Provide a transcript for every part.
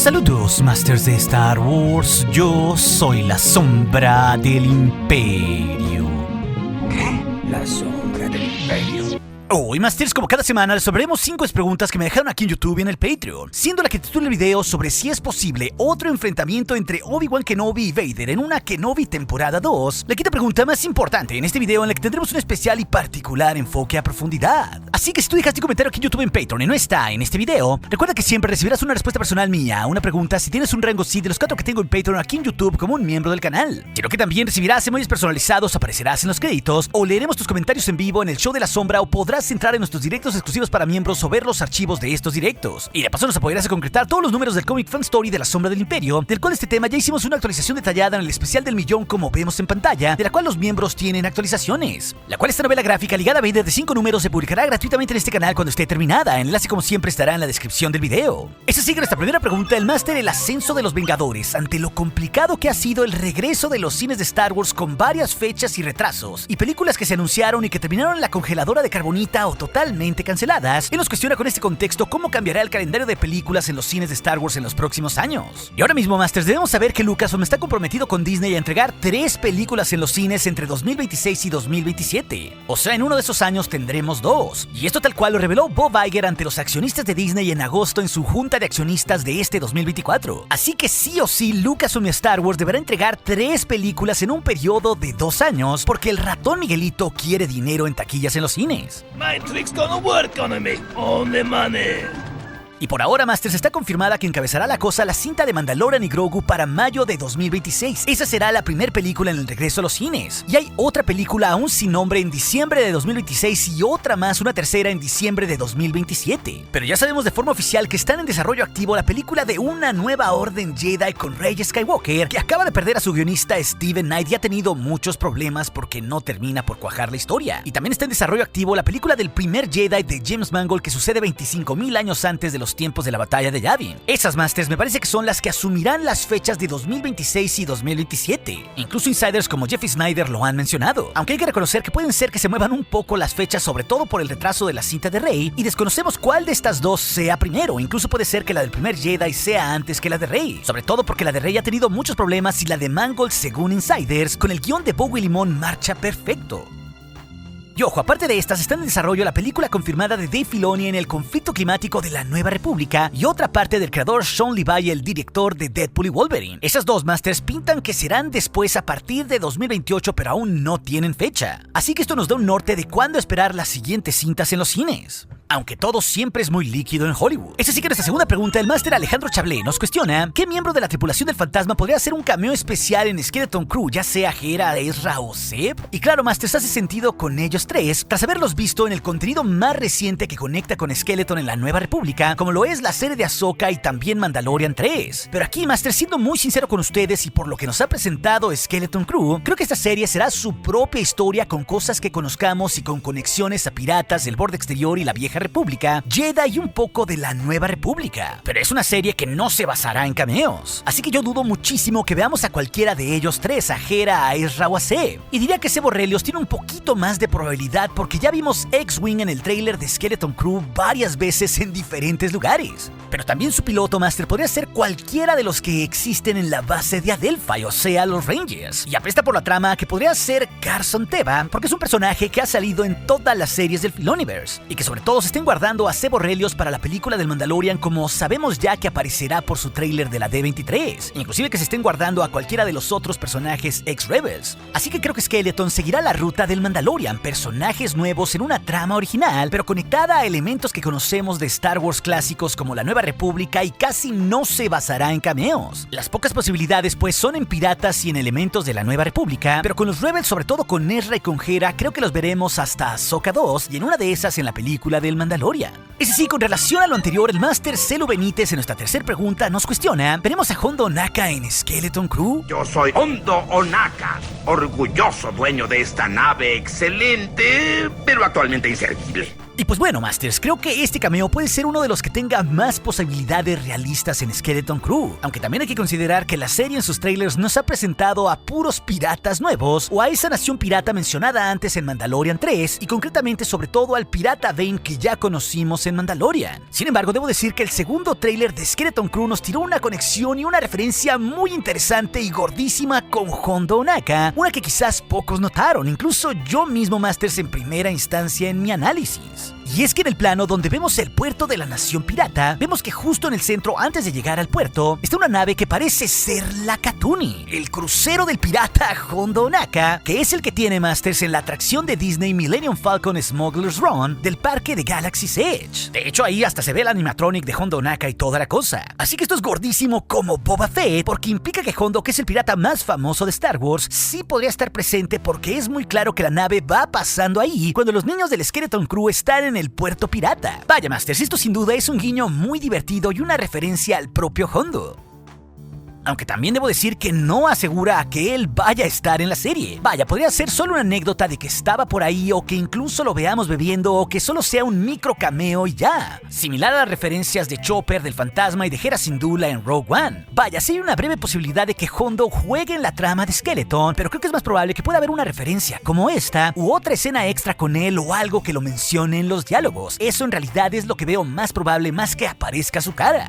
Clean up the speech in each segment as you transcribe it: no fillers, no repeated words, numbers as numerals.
Saludos, Masters de Star Wars. Yo soy la sombra del Imperio. ¿Qué? La sombra del Imperio. Hoy, Masters, como cada semana, resolveremos 5 preguntas que me dejaron aquí en YouTube y en el Patreon, siendo la que titula el video sobre si es posible otro enfrentamiento entre Obi-Wan Kenobi y Vader en una Kenobi temporada 2, la quinta pregunta más importante en este video en la que tendremos un especial y particular enfoque a profundidad. Así que si tú dejaste un comentario aquí en YouTube en Patreon y no está en este video, recuerda que siempre recibirás una respuesta personal mía a una pregunta si tienes un rango sí de los 4 que tengo en Patreon aquí en YouTube como un miembro del canal. Quiero que también recibirás emojis personalizados, aparecerás en los créditos o leeremos tus comentarios en vivo en el show de la sombra o podrás entrar en nuestros directos exclusivos para miembros o ver los archivos de estos directos. Y de paso nos apoyarás a concretar todos los números del cómic Fan Story de la Sombra del Imperio, del cual este tema ya hicimos una actualización detallada en el especial del millón como vemos en pantalla, de la cual los miembros tienen actualizaciones. La cual esta novela gráfica ligada a Vader de 5 números se publicará gratuitamente en este canal cuando esté terminada. El enlace como siempre estará en la descripción del video. Esa sigue nuestra primera pregunta, el máster, el ascenso de los Vengadores ante lo complicado que ha sido el regreso de los cines de Star Wars con varias fechas y retrasos, y películas que se anunciaron y que terminaron en la congeladora de carbonita o totalmente canceladas. Él nos cuestiona con este contexto cómo cambiará el calendario de películas en los cines de Star Wars en los próximos años. Y ahora mismo, Masters, debemos saber que Lucasfilm está comprometido con Disney a entregar 3 películas en los cines entre 2026 y 2027. O sea, en uno de esos años tendremos 2. Y esto tal cual lo reveló Bob Iger ante los accionistas de Disney en agosto en su junta de accionistas de este 2024. Así que sí o sí, Lucasfilm y Star Wars deberá entregar 3 películas en un periodo de 2 años porque el ratón Miguelito quiere dinero en taquillas en los cines. My tricks gonna work on me. Only money. Y por ahora, Masters, está confirmada que encabezará la cosa la cinta de Mandalorian y Grogu para mayo de 2026. Esa será la primera película en el regreso a los cines. Y hay otra película aún sin nombre en diciembre de 2026 y otra más, una tercera, en diciembre de 2027. Pero ya sabemos de forma oficial que están en desarrollo activo la película de Una Nueva Orden Jedi con Rey Skywalker, que acaba de perder a su guionista Steven Knight y ha tenido muchos problemas porque no termina por cuajar la historia. Y también está en desarrollo activo la película del primer Jedi de James Mangold que sucede 25,000 años antes de los tiempos de la batalla de Yavin. Esas, Masters, me parece que son las que asumirán las fechas de 2026 y 2027. Incluso insiders como Jeff Snyder lo han mencionado, aunque hay que reconocer que pueden ser que se muevan un poco las fechas, sobre todo por el retraso de la cinta de Rey, y desconocemos cuál de estas dos sea primero. Incluso puede ser que la del primer Jedi sea antes que la de Rey, sobre todo porque la de Rey ha tenido muchos problemas y la de Mangold, según insiders, con el guión de Bowie Limón marcha perfecto. Y ojo, aparte de estas, está en desarrollo la película confirmada de Dave Filoni en el conflicto climático de la Nueva República y otra parte del creador Sean Levy, el director de Deadpool y Wolverine. Esas dos, Masters, pintan que serán después a partir de 2028, pero aún no tienen fecha. Así que esto nos da un norte de cuándo esperar las siguientes cintas en los cines. Aunque todo siempre es muy líquido en Hollywood. Esa sí que nuestra segunda pregunta, el máster Alejandro Chablé nos cuestiona ¿qué miembro de la tripulación del fantasma podría hacer un cameo especial en Skeleton Crew, ya sea Hera, Ezra o Zeb? Y claro, Masters, hace sentido con ellos tres, tras haberlos visto en el contenido más reciente que conecta con Skeleton en la Nueva República, como lo es la serie de Ahsoka y también Mandalorian 3. Pero aquí, Master, siendo muy sincero con ustedes y por lo que nos ha presentado Skeleton Crew, creo que esta serie será su propia historia con cosas que conozcamos y con conexiones a piratas del borde exterior y la vieja República, Jedi y un poco de la Nueva República. Pero es una serie que no se basará en cameos. Así que yo dudo muchísimo que veamos a cualquiera de ellos tres, a Hera, a Ezra o a Zeb. Y diría que Zeb Orrelios tiene un poquito más de probabilidad porque ya vimos X-Wing en el tráiler de Skeleton Crew varias veces en diferentes lugares. Pero también su piloto, Master, podría ser cualquiera de los que existen en la base de Adelphi, o sea, los Rangers. Y apesta por la trama que podría ser Carson Teva, porque es un personaje que ha salido en todas las series del Filoniverse y que sobre todo se estén guardando a Zeb Orrelios para la película del Mandalorian, como sabemos ya que aparecerá por su tráiler de la D23, inclusive que se estén guardando a cualquiera de los otros personajes ex-Rebels. Así que creo que Skeleton seguirá la ruta del Mandalorian, personajes nuevos en una trama original, pero conectada a elementos que conocemos de Star Wars clásicos como la Nueva República, y casi no se basará en cameos. Las pocas posibilidades pues son en piratas y en elementos de la Nueva República, pero con los Rebels, sobre todo con Ezra y con Hera, creo que los veremos hasta Ahsoka 2 y en una de esas en la película del Mandalorian. Ese sí, con relación a lo anterior, el Máster Celo Benítez en nuestra tercera pregunta nos cuestiona, ¿veremos a Hondo Ohnaka en Skeleton Crew? Yo soy Hondo Ohnaka, orgulloso dueño de esta nave excelente, pero actualmente inservible. Y pues bueno, Masters, creo que este cameo puede ser uno de los que tenga más posibilidades realistas en Skeleton Crew, aunque también hay que considerar que la serie en sus trailers nos ha presentado a puros piratas nuevos o a esa nación pirata mencionada antes en Mandalorian 3 y concretamente sobre todo al pirata Vane que ya conocimos en Mandalorian. Sin embargo, debo decir que el segundo trailer de Skeleton Crew nos tiró una conexión y una referencia muy interesante y gordísima con Hondo Ohnaka, una que quizás pocos notaron, incluso yo mismo, Masters, en primera instancia en mi análisis. Y es que en el plano donde vemos el puerto de la nación pirata, vemos que justo en el centro, antes de llegar al puerto, está una nave que parece ser la Katuni, el crucero del pirata Hondo Ohnaka, que es el que tiene, Masters, en la atracción de Disney Millennium Falcon Smuggler's Run del parque de Galaxy's Edge. De hecho, ahí hasta se ve el animatronic de Hondo Ohnaka y toda la cosa. Así que esto es gordísimo como Boba Fett, porque implica que Hondo, que es el pirata más famoso de Star Wars, sí podría estar presente porque es muy claro que la nave va pasando ahí cuando los niños del Skeleton Crew están en el puerto pirata. Vaya, Masters, esto sin duda es un guiño muy divertido y una referencia al propio Hondo. Aunque también debo decir que no asegura a que él vaya a estar en la serie. Vaya, podría ser solo una anécdota de que estaba por ahí o que incluso lo veamos bebiendo o que solo sea un micro cameo y ya. Similar a las referencias de Chopper, del Fantasma y de Hera Syndulla en Rogue One. Vaya, sí hay una breve posibilidad de que Hondo juegue en la trama de Skeleton, pero creo que es más probable que pueda haber una referencia como esta u otra escena extra con él o algo que lo mencione en los diálogos. Eso en realidad es lo que veo más probable más que aparezca su cara.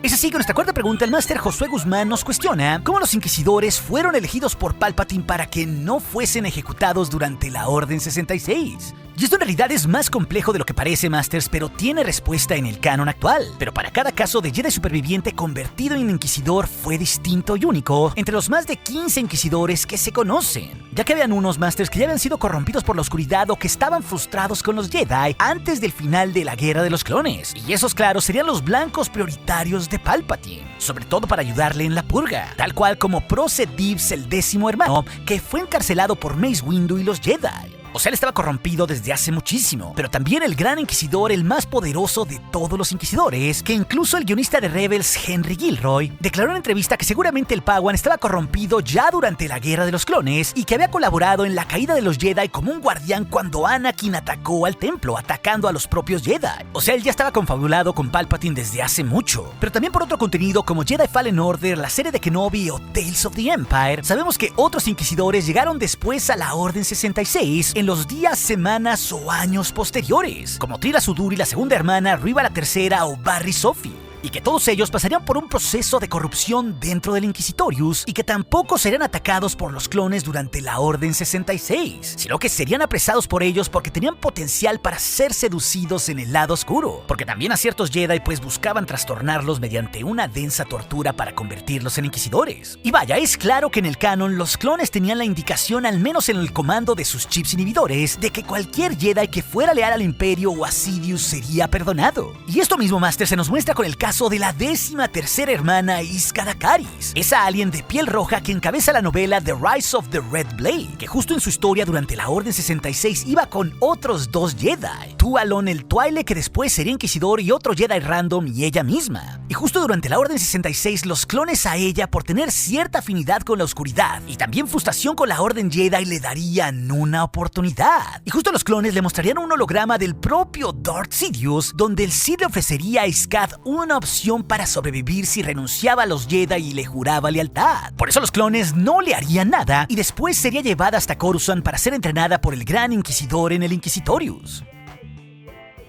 Es así que nuestra cuarta pregunta, el Máster Josué Guzmán nos cuestiona cómo los inquisidores fueron elegidos por Palpatine para que no fuesen ejecutados durante la Orden 66. Y esto en realidad es más complejo de lo que parece, Masters, pero tiene respuesta en el canon actual. Pero para cada caso de Jedi superviviente convertido en inquisidor fue distinto y único entre los más de 15 inquisidores que se conocen, ya que habían unos, Masters, que ya habían sido corrompidos por la oscuridad o que estaban frustrados con los Jedi antes del final de la Guerra de los Clones. Y esos, claro, serían los blancos prioritarios de Palpatine, sobre todo para ayudarle en la purga, tal cual como Procet Dibbs, el 10º hermano, que fue encarcelado por Mace Windu y los Jedi. O sea, él estaba corrompido desde hace muchísimo, pero también el gran inquisidor, el más poderoso de todos los inquisidores, que incluso el guionista de Rebels, Henry Gilroy, declaró en entrevista que seguramente el Padawan estaba corrompido ya durante la Guerra de los Clones y que había colaborado en la caída de los Jedi como un guardián cuando Anakin atacó al templo, atacando a los propios Jedi. O sea, él ya estaba confabulado con Palpatine desde hace mucho. Pero también por otro contenido como Jedi Fallen Order, la serie de Kenobi o Tales of the Empire, sabemos que otros inquisidores llegaron después a la Orden 66 en los días, semanas o años posteriores, como Trilla Sudur y la segunda hermana, Riva la tercera o Barry Sophie. Y que todos ellos pasarían por un proceso de corrupción dentro del Inquisitorius y que tampoco serían atacados por los clones durante la Orden 66, sino que serían apresados por ellos porque tenían potencial para ser seducidos en el lado oscuro, porque también a ciertos Jedi pues buscaban trastornarlos mediante una densa tortura para convertirlos en inquisidores. Y vaya, es claro que en el canon los clones tenían la indicación, al menos en el comando de sus chips inhibidores, de que cualquier Jedi que fuera leal al Imperio o a Sidious sería perdonado. Y esto mismo, Master, se nos muestra con el caso de la 13ª hermana Isca Dakaris, esa alien de piel roja que encabeza la novela The Rise of the Red Blade, que justo en su historia durante la Orden 66 iba con otros dos Jedi, Tualon el Twi'lek, que después sería inquisidor, y otro Jedi random, y ella misma. Y justo durante la Orden 66 los clones a ella, por tener cierta afinidad con la oscuridad y también frustración con la Orden Jedi, le darían una oportunidad. Y justo los clones le mostrarían un holograma del propio Darth Sidious, donde el Sith le ofrecería a Iscad una opción para sobrevivir si renunciaba a los Jedi y le juraba lealtad. Por eso los clones no le harían nada y después sería llevada hasta Coruscant para ser entrenada por el Gran Inquisidor en el Inquisitorius.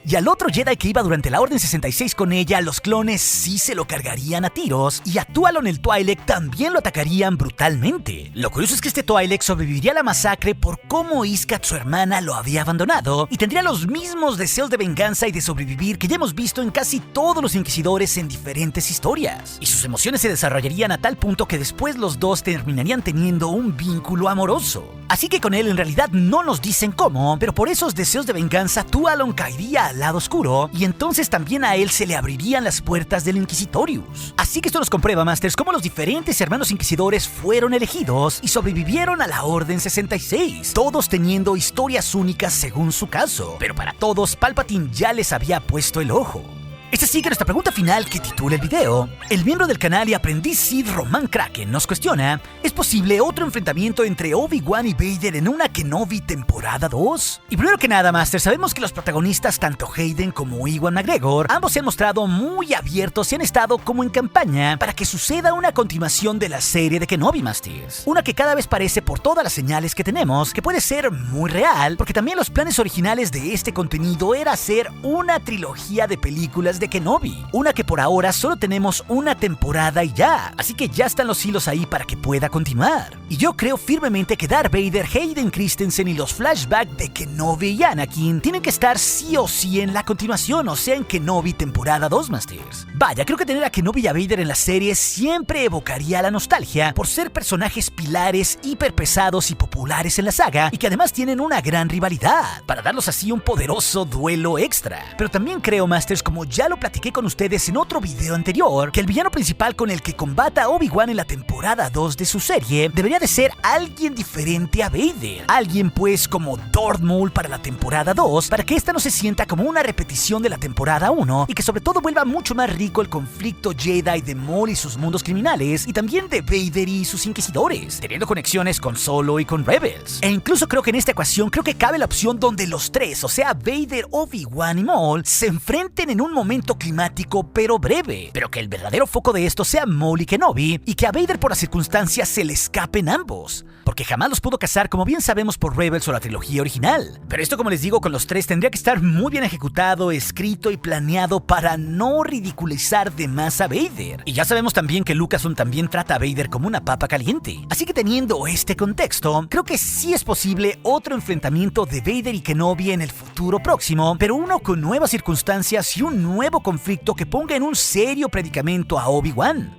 Y al otro Jedi que iba durante la Orden 66 con ella, los clones sí se lo cargarían a tiros, y a Tualon el Twi'lek también lo atacarían brutalmente. Lo curioso es que este Twi'lek sobreviviría a la masacre por cómo Iskat, su hermana, lo había abandonado, y tendría los mismos deseos de venganza y de sobrevivir que ya hemos visto en casi todos los inquisidores en diferentes historias. Y sus emociones se desarrollarían a tal punto que después los dos terminarían teniendo un vínculo amoroso. Así que con él en realidad no nos dicen cómo, pero por esos deseos de venganza Tualon caería al lado oscuro y entonces también a él se le abrirían las puertas del Inquisitorius. Así que esto nos comprueba, Masters, cómo los diferentes hermanos inquisidores fueron elegidos y sobrevivieron a la Orden 66, todos teniendo historias únicas según su caso, pero para todos Palpatine ya les había puesto el ojo. Es así que nuestra pregunta final que titula el video, el miembro del canal y aprendiz Sith Roman Kraken nos cuestiona, ¿es posible otro enfrentamiento entre Obi-Wan y Vader en una Kenobi temporada 2? Y primero que nada, Master, sabemos que los protagonistas, tanto Hayden como Ewan McGregor, ambos se han mostrado muy abiertos y han estado como en campaña para que suceda una continuación de la serie de Kenobi, Masters. Una que cada vez parece, por todas las señales que tenemos, que puede ser muy real, porque también los planes originales de este contenido era hacer una trilogía de películas de Kenobi, una que por ahora solo tenemos una temporada y ya, así que ya están los hilos ahí para que pueda continuar. Y yo creo firmemente que Darth Vader, Hayden Christensen y los flashbacks de Kenobi y Anakin tienen que estar sí o sí en la continuación, o sea en Kenobi temporada 2, Masters. Vaya, creo que tener a Kenobi y a Vader en la serie siempre evocaría la nostalgia por ser personajes pilares hiper pesados y populares en la saga y que además tienen una gran rivalidad, para darlos así un poderoso duelo extra. Pero también creo, Masters, como ya lo platiqué con ustedes en otro video anterior, que el villano principal con el que combata a Obi-Wan en la temporada 2 de su serie debería de ser alguien diferente a Vader. Alguien pues como Darth Maul para la temporada 2, para que esta no se sienta como una repetición de la temporada 1 y que sobre todo vuelva mucho más rico el conflicto Jedi de Maul y sus mundos criminales y también de Vader y sus inquisidores, teniendo conexiones con Solo y con Rebels. E incluso creo que en esta ecuación creo que cabe la opción donde los tres, o sea Vader, Obi-Wan y Maul, se enfrenten en un momento climático pero breve, pero que el verdadero foco de esto sea Maul y Kenobi y que a Vader por las circunstancias se le escapen ambos, porque jamás los pudo cazar como bien sabemos por Rebels o la trilogía original. Pero esto, como les digo, con los tres tendría que estar muy bien ejecutado, escrito y planeado para no ridiculizar de más a Vader. Y ya sabemos también que Lucasfilm también trata a Vader como una papa caliente. Así que teniendo este contexto, creo que sí es posible otro enfrentamiento de Vader y Kenobi en el futuro próximo, pero uno con nuevas circunstancias y un nuevo conflicto que ponga en un serio predicamento a Obi-Wan.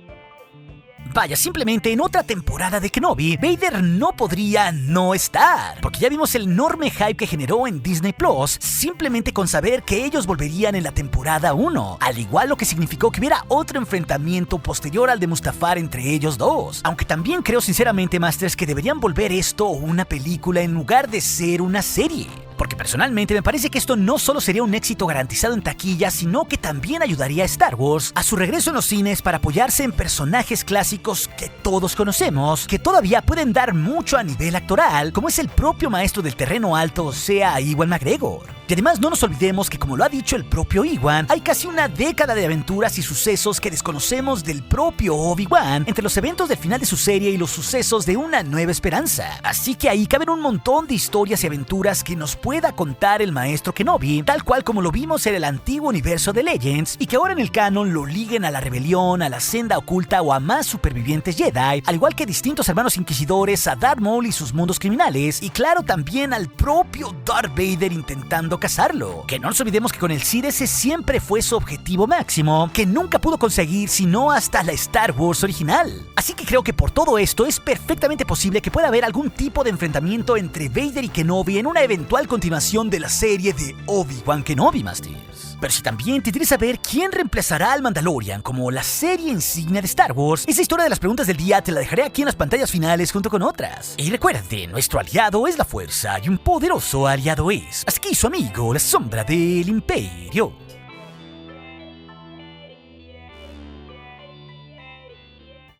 Vaya, simplemente en otra temporada de Kenobi, Vader no podría no estar, porque ya vimos el enorme hype que generó en Disney Plus, simplemente con saber que ellos volverían en la temporada 1, al igual lo que significó que hubiera otro enfrentamiento posterior al de Mustafar entre ellos dos. Aunque también creo sinceramente, Masters, que deberían volver esto una película en lugar de ser una serie. Porque personalmente me parece que esto no solo sería un éxito garantizado en taquilla, sino que también ayudaría a Star Wars a su regreso en los cines para apoyarse en personajes clásicos que todos conocemos, que todavía pueden dar mucho a nivel actoral, como es el propio maestro del terreno alto, o sea, Ewan McGregor. Y además no nos olvidemos que, como lo ha dicho el propio Ewan, hay casi una década de aventuras y sucesos que desconocemos del propio Obi-Wan entre los eventos del final de su serie y los sucesos de Una Nueva Esperanza. Así que ahí caben un montón de historias y aventuras que nos pueda contar el maestro Kenobi, tal cual como lo vimos en el antiguo universo de Legends, y que ahora en el canon lo liguen a la rebelión, a la senda oculta o a más supervivientes Jedi, al igual que distintos hermanos inquisidores, a Darth Maul y sus mundos criminales, y claro también al propio Darth Vader intentando cazarlo. Que no nos olvidemos que con el Sith ese siempre fue su objetivo máximo, que nunca pudo conseguir sino hasta la Star Wars original. Así que creo que por todo esto es perfectamente posible que pueda haber algún tipo de enfrentamiento entre Vader y Kenobi en una eventual continuación de la serie de Obi-Wan Kenobi, Masters. Pero si también te interesa saber quién reemplazará al Mandalorian como la serie insignia de Star Wars, esa historia de las preguntas del día te la dejaré aquí en las pantallas finales junto con otras. Y recuerde, nuestro aliado es la fuerza y un poderoso aliado es. Hasta aquí su amigo, la sombra del imperio.